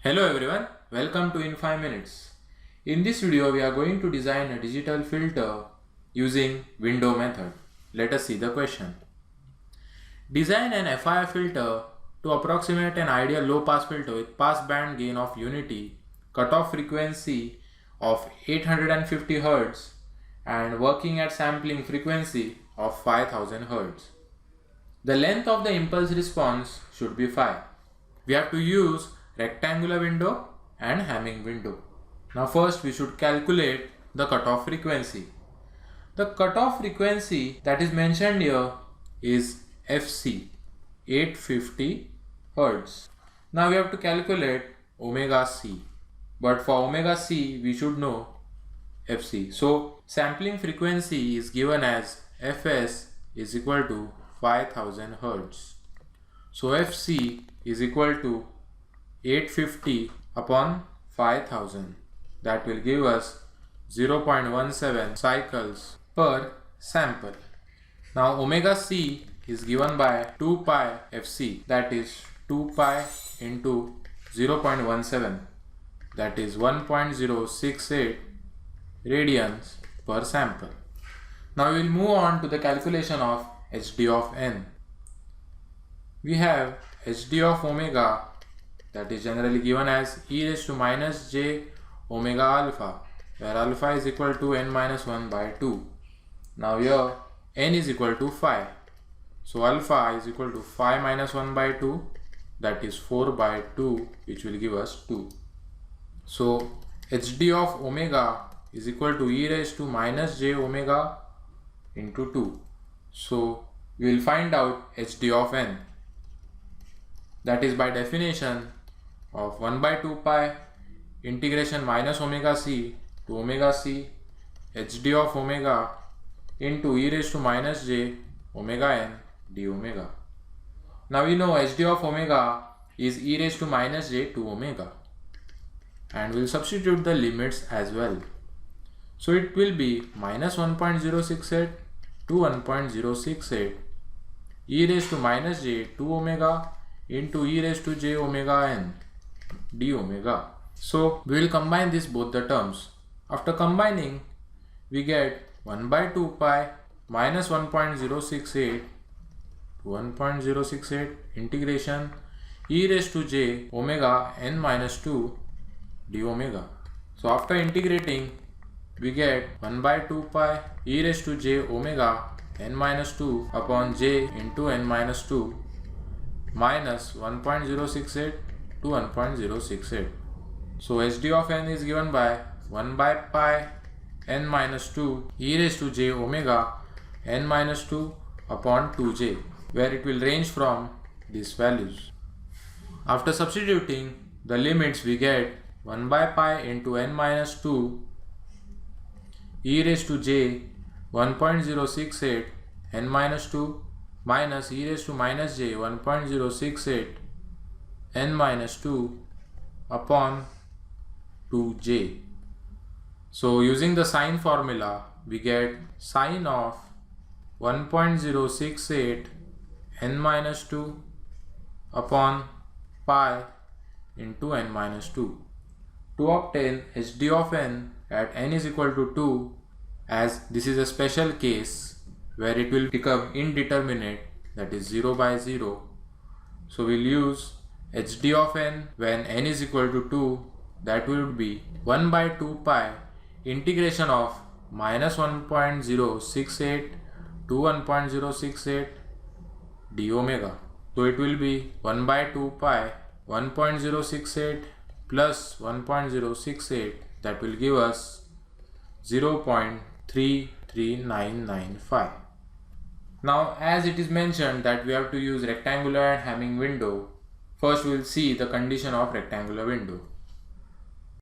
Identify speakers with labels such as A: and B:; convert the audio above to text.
A: Hello everyone, welcome to In 5 Minutes. In this video we are going to design a digital filter using window method. Let us see the question. Design an FIR filter to approximate an ideal low pass filter with pass band gain of unity, cutoff frequency of 850 Hz and working at sampling frequency of 5000 Hz. The length of the impulse response should be 5. We have to use rectangular window and Hamming window. Now first we should calculate the cutoff frequency. The cutoff frequency that is mentioned here is FC, 850 Hz. Now we have to calculate omega c, but for omega c we should know FC. So sampling frequency is given as Fs is equal to 5000 Hz. So Fc is equal to 850 upon 5000, that will give us 0.17 cycles per sample. Now omega c is given by 2 pi fc, that is 2 pi into 0.17, that is 1.068 radians per sample. Now we will move on to the calculation of HD of n. We have HD of omega, that is generally given as e raised to minus j omega alpha, where alpha is equal to n minus 1 by 2. Now here n is equal to 5. So alpha is equal to 5 minus 1 by 2, that is 4 by 2, which will give us 2. So HD of omega is equal to e raised to minus j omega into 2. So we will find out HD of n. That is by definition of 1 by 2 pi integration minus omega c to omega c HD of omega into e raised to minus j omega n d omega. Now we know HD of omega is e raised to minus j to omega, and we will substitute the limits as well. So it will be minus 1.068 to 1.068 e raised to minus j 2 omega into e raised to j omega n d omega. So we will combine this both the terms. After combining, we get 1 by 2 pi minus 1.068 to 1.068 integration e raised to j omega n minus 2 d omega. So after integrating, we get 1 by 2 pi e raised to j omega n minus 2 upon j into n minus 2 minus 1.068 to 1.068. So HD of n is given by 1 by pi n minus 2 e raised to j omega n minus 2 upon 2j, where it will range from these values. After substituting the limits, we get 1 by pi into n minus 2 e raised to j 1.068 n minus 2 minus e raised to minus j 1.068 n minus 2 upon 2j. So using the sine formula, we get sine of 1.068 n minus 2 upon pi into n minus 2. To obtain HD of n at n is equal to 2, as this is a special case where it will become indeterminate, that is 0 by 0. So we'll use HD of n when n is equal to 2, that would be 1 by 2 pi integration of minus 1.068 to 1.068 d omega. So it will be 1 by 2 pi 1.068 plus 1.068, that will give us 0.33995. Now as it is mentioned that we have to use rectangular and Hamming window, first we will see the condition of rectangular window.